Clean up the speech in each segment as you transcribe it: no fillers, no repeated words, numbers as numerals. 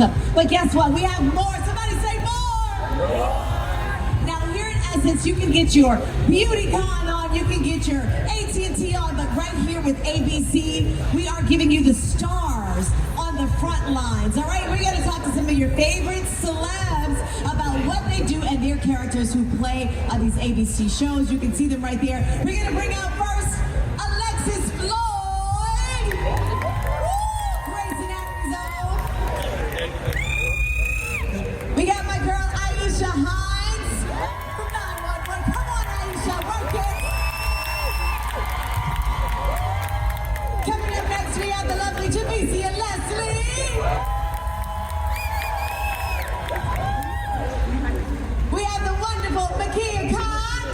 awesome. But guess what? We have more. Somebody say more. Now here in Essence, you can get your BeautyCon on, you can get your AT&T on, but right here with ABC, we are giving you the stars on the front lines. All right, we're going to talk to some of your favorite celebs about what they do and their characters who play on these ABC shows. You can see them right there. We're going to bring out first Alexis Floyd. Grey's Anatomy's own. We got my girl Aisha Hinds from 911. Come on, Aisha, work it. Coming up next, we have the lovely Javicia Leslie. We have the wonderful Mekia Cox.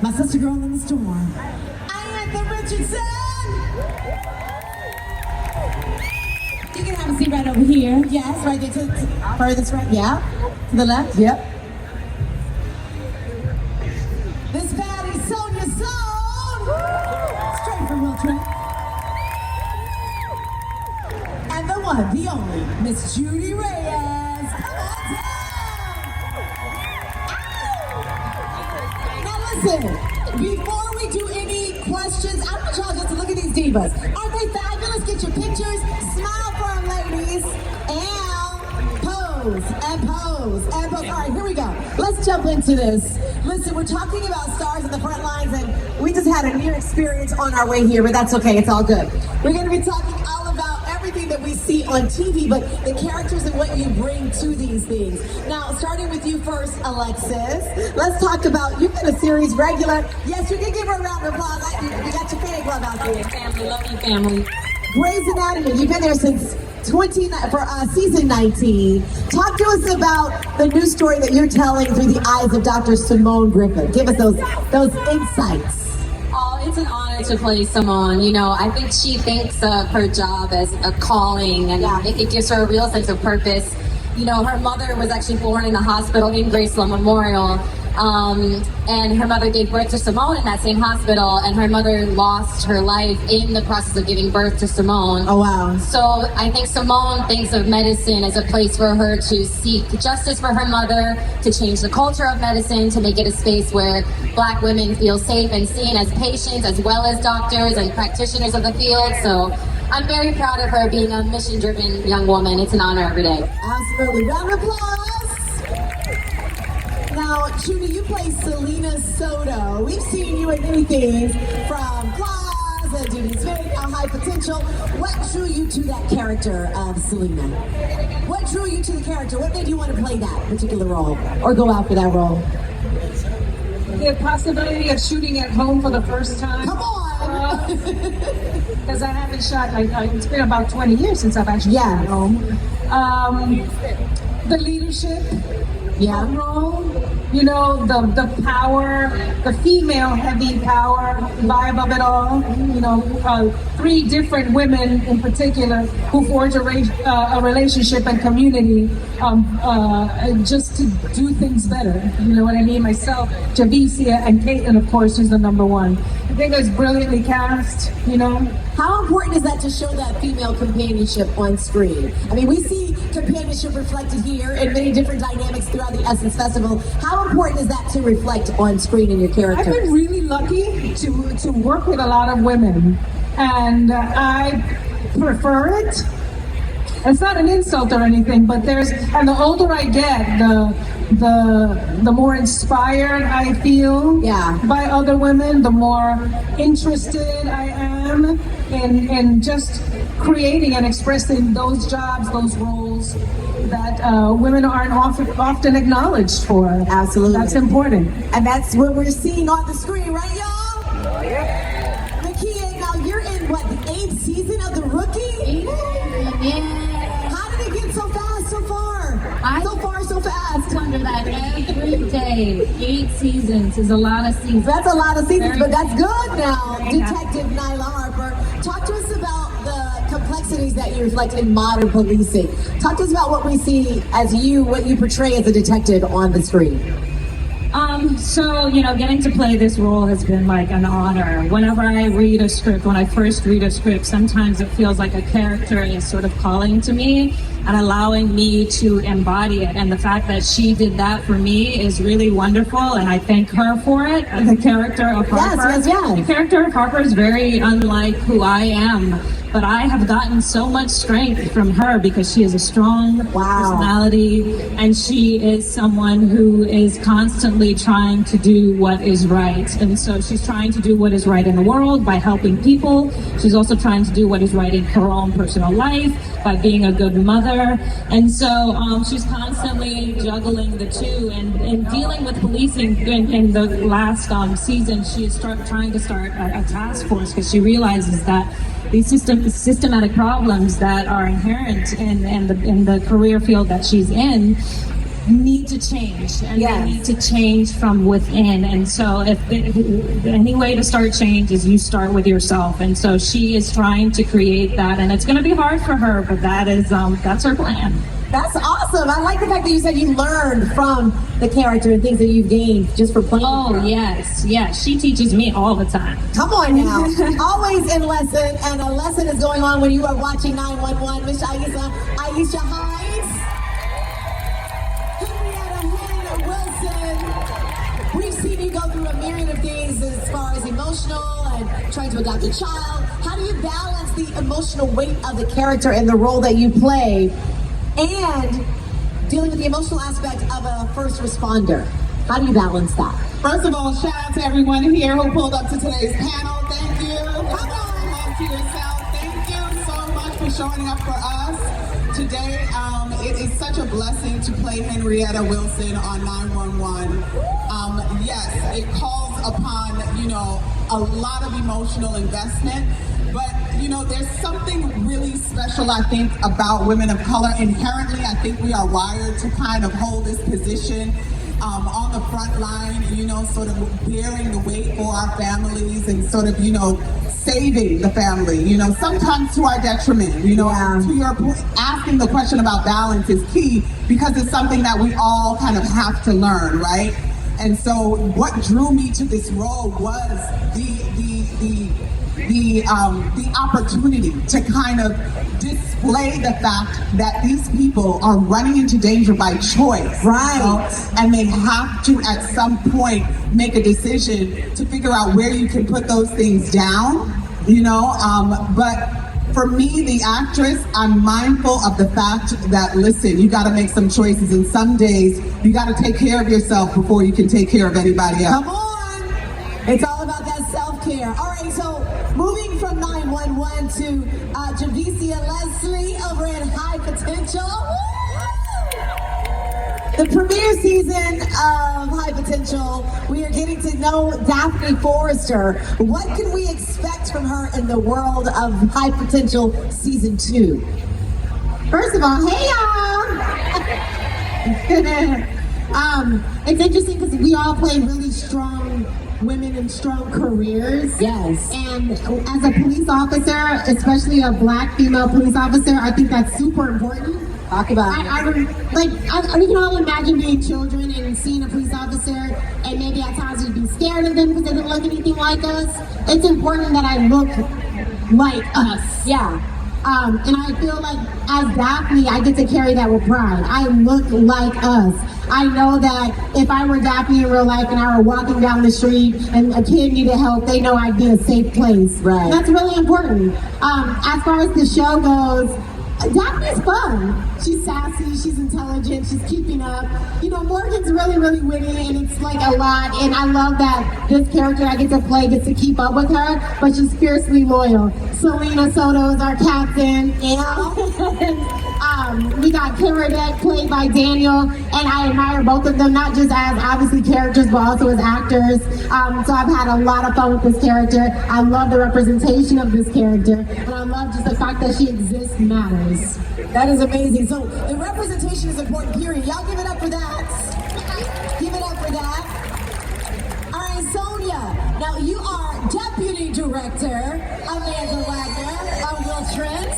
My sister girl in the storm, Iantha Richardson. You can have a seat right over here. Yes, right there to furthest right. Yeah. To the left. Yep. This baddie, Sonja Sohn. Straight from Will Trent. And the one, the only, Miss Judy Reyes. Come on down. Now listen, before we do any questions, I want y'all just to look at these divas. Aren't they fabulous? Get your pictures. Smile for them, ladies. And pose, and pose, and pose. All right, here we go. Let's jump into this. Listen, we're talking about stars in the front lines, and we just had a near experience on our way here, but that's okay. It's all good. We're going to be talking all about everything that we see on TV, but the characters and what you bring to these things. Now, starting with you first, Alexis, let's talk about, you've been a series regular. Yes, you can give her a round of applause. You got your fan club out there. Family, love you, family. Grey's Anatomy, you've been there since season 19. Talk to us about the new story that you're telling through the eyes of Dr. Simone Griffith. Give us those insights. Oh, it's an honor to play Simone. You know, I think she thinks of her job as a calling, and it gives her a real sense of purpose. You know, her mother was actually born in a hospital in Graceland Memorial, and her mother gave birth to Simone in that same hospital, and her mother lost her life in the process of giving birth to Simone. Oh, wow. So I think Simone thinks of medicine as a place for her to seek justice for her mother, to change the culture of medicine, to make it a space where Black women feel safe and seen as patients as well as doctors and practitioners of the field. So I'm very proud of her being a mission-driven young woman. It's an honor every day. Absolutely. Round of applause. Now, Judy, you play Selena Soto. We've seen you in many things, from Plaza, Judy's Smith, High Potential. What drew you to that character of Selena? What drew you to the character? What made you want to play that particular role or go out for that role? The possibility of shooting at home for the first time. Come on! Because I haven't shot, it's been about 20 years since I've actually shot at home. The leadership role, you know, the power, the female heavy power vibe of it all. You know, 3 different women in particular who forge a relationship and community just to do things better. You know what I mean? Myself, Javicia, and Caitlin, of course, who's the number 1. I think it's brilliantly cast, you know. How important is that to show that female companionship on screen? I mean, we see companionship reflected here in many different dynamics throughout the Essence Festival. How important is that to reflect on screen in your characters? I've been really lucky to work with a lot of women, and I prefer it. It's not an insult or anything, but and the older I get, the more inspired I feel by other women, the more interested I am in just creating and expressing those jobs, those roles that women aren't often acknowledged for. Absolutely. That's important. And that's what we're seeing on the screen, right, y'all? Mekia, now you're in, what, the 8th season of The Rookie? How did it get so fast so far? So fast. Under that every day. 8 seasons is a lot of seasons. That's a lot of seasons, but that's good now. Detective Nyla Harper, talk to us about the complexities that you reflect in modern policing. Talk to us about what we see as what you portray as a detective on the screen. So, getting to play this role has been like an honor. Whenever I read a script, when I first read a script, sometimes it feels like a character is sort of calling to me and allowing me to embody it. And the fact that she did that for me is really wonderful, and I thank her for it. The character of Harper. Yes. The character of Harper is very unlike who I am. But I have gotten so much strength from her because she has a strong personality, and she is someone who is constantly trying to do what is right. And so she's trying to do what is right in the world by helping people. She's also trying to do what is right in her own personal life by being a good mother. And so she's constantly juggling the two, and dealing with policing. In the last season, she is trying to start a task force because she realizes that these systematic problems that are inherent in the career field that she's in need to change, and they need to change from within. And so if any way to start change is you start with yourself, and so she is trying to create that, and it's going to be hard for her, but that's her plan. That's awesome. I like the fact that you said you learned from the character and things that you've gained just for playing. Oh, yes. She teaches me all the time. Come on now. Always in lesson, and a lesson is going on when you are watching 911. Miss Aisha Hinds. Wilson. We've seen you go through a myriad of things as far as emotional and trying to adopt a child. How do you balance the emotional weight of the character and the role that you play, and dealing with the emotional aspect of a first responder? How do you balance that? First of all, shout out to everyone here who pulled up to today's panel. Thank you. Come on to yourself. Thank you so much for showing up for us today. It is such a blessing to play Henrietta Wilson on 911. Yes, it calls upon, a lot of emotional investment. But, there's something really special, I think, about women of color. Inherently, I think we are wired to kind of hold this position on the front line, sort of bearing the weight for our families and sort of, saving the family, sometimes to our detriment, to your point, asking the question about balance is key because it's something that we all kind of have to learn, right? And so what drew me to this role was the opportunity to kind of display the fact that these people are running into danger by choice, right? And they have to, at some point, make a decision to figure out where you can put those things down, but for me, the actress, I'm mindful of the fact that, listen, you got to make some choices, and some days you got to take care of yourself before you can take care of anybody else. Come on! It's all about that self-care. All right, so moving from 911 to Javicia Leslie over at High Potential. The premiere season of High Potential, we are getting to know Daphne Forrester. What can we expect from her in the world of High Potential Season 2? First of all, hey y'all! It's interesting because we all play really strong women in strong careers. Yes. And as a police officer, especially a Black female police officer, I think that's super important. Talk about it. We can all imagine being children and seeing a police officer, and maybe at times we'd be scared of them because they didn't look anything like us. It's important that I look like us. Yeah. And I feel like as Daphne, I get to carry that with pride. I look like us. I know that if I were Daphne in real life and I were walking down the street and a kid needed help, they know I'd be a safe place. Right. That's really important. As far as the show goes, Daphne's fun. She's sassy, she's intelligent, she's keeping up. Morgan's really, really witty, and it's like a lot. And I love that this character I get to play gets to keep up with her, but she's fiercely loyal. Selena Soto is our captain. We got Kara Deck played by Daniel, and I admire both of them, not just as obviously characters, but also as actors. So I've had a lot of fun with this character. I love the representation of this character, and I love just the fact that she exists matters. That is amazing. So the representation is important, period. Y'all give it up for that. Give it up for that. All right, Sonja. Now you are Deputy Director Iantha Richardson of Will Trent.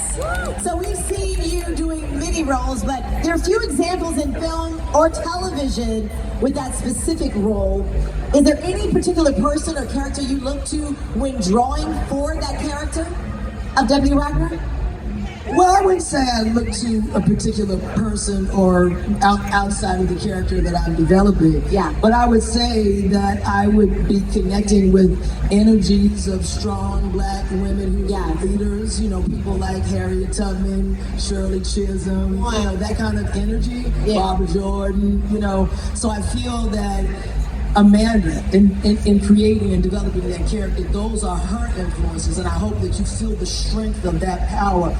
So we've seen you doing many roles, but there are few examples in film or television with that specific role. Is there any particular person or character you look to when drawing for that character of W. Wagner? Well, I wouldn't say I look to a particular person or outside of the character that I'm developing. Yeah. But I would say that I would be connecting with energies of strong Black women who are leaders. You know, people like Harriet Tubman, Shirley Chisholm, you know, that kind of energy. Yeah. Barbara Jordan. You know, so I feel that Amanda, in creating and developing that character, those are her influences, and I hope that you feel the strength of that power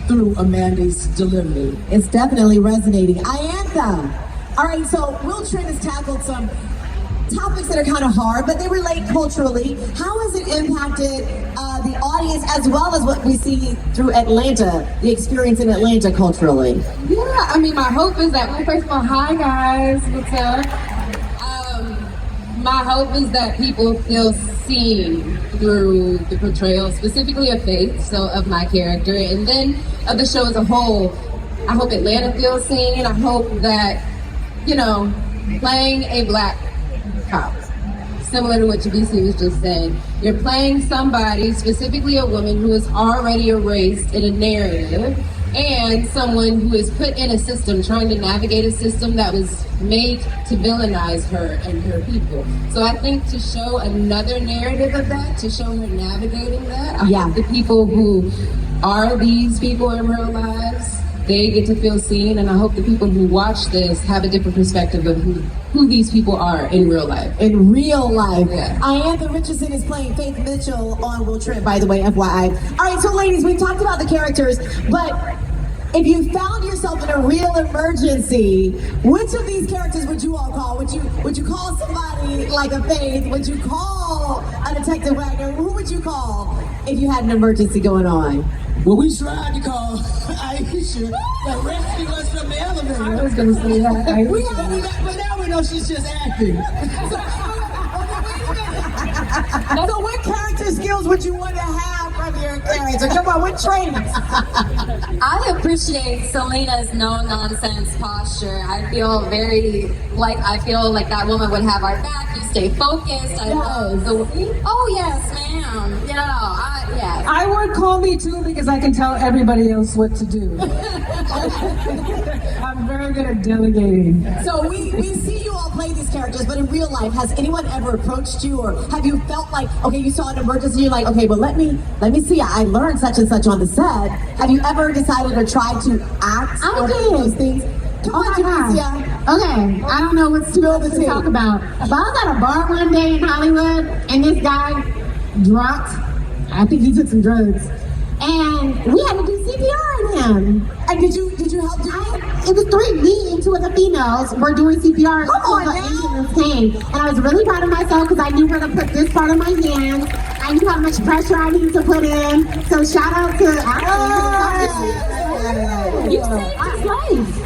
through Amanda's delivery. It's definitely resonating. Iantha. All right, so Will Trent has tackled some topics that are kind of hard, but they relate culturally. How has it impacted the audience as well as what we see through Atlanta, the experience in Atlanta culturally? Yeah, I mean, my hope is that, well, first of all, hi guys, what's up? My hope is that people feel seen through the portrayal, specifically of Faith, so of my character, and then of the show as a whole. I hope Atlanta feels seen. I hope that, you know, playing a Black cop, similar to what Javicia was just saying, you're playing somebody, specifically a woman who is already erased in a narrative, and someone who is put in a system, trying to navigate a system that was made to villainize her and her people. So I think to show another narrative of that, to show her navigating that, I hope the people who are these people in real lives, they get to feel seen, and I hope the people who watch this have a different perspective of who these people are in real life. In real life. Yeah. Iantha Richardson is playing Faith Mitchell on Will Trent, by the way, FYI. All right, so ladies, we talked about the characters, but if you found yourself in a real emergency, which of these characters would you all call? Would you call somebody like a Faith? Would you call a Detective Wagner? Who would you call if you had an emergency going on? Well, we tried to call Aisha to rescue us from the elevator. I was going to say that. But now we know she's just acting. So what character skills would you want to have from your character? Come on, what traits? I appreciate Selena's no-nonsense posture. I feel like that woman would have our back. You stay focused. I love the oh yes, ma'am. You know, yes. I would call me too because I can tell everybody else what to do. I'm very good at delegating. So we see you all play these characters, but in real life, has anyone ever approached you, or have you felt like, okay, you saw an emergency, you're like, okay, but let me see, I learned such and such on the set. Have you ever decided or tried to act or do those things? Come on, Javicia. Okay, I don't know what to talk about. But I was at a bar one day in Hollywood, and this guy dropped. I think he took some drugs, and we had to do CPR on him. And did you help do it? It was 3 me and 2 other females were doing CPR. Come on now. And I was really proud of myself because I knew where to put this part of my hand. I knew how much pressure I needed to put in. So shout out to You saved his life.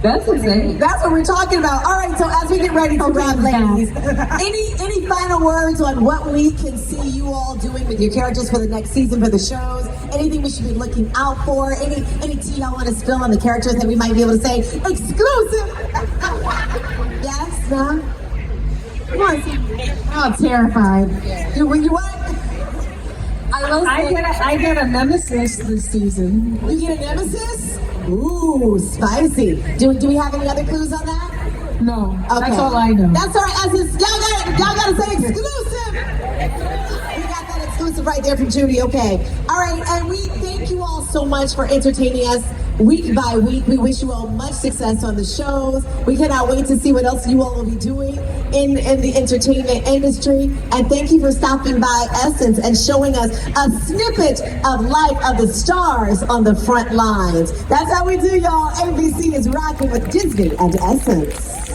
That's insane. That's what we're talking about. All right, so as we get ready to wrap, ladies, any final words on what we can see you all doing with your characters for the next season, for the shows? Anything we should be looking out for? Any tea y'all want to spill on the characters that we might be able to say exclusive? Yes, no? Come on. I'm terrified. You what? I get a nemesis this season. You get a nemesis? Ooh, spicy. Do we have any other clues on that? No, Okay. that's all I know. That's all right. Y'all gotta say exclusive. We got that exclusive right there from Judy. Okay. All right, and we thank you all so much for entertaining us week by week. We wish you all much success on the shows. We cannot wait to see what else you all will be doing in the entertainment industry. And thank you for stopping by Essence and showing us a snippet of life of the stars on the front lines. That's how we do, y'all. ABC is rocking with Disney and Essence.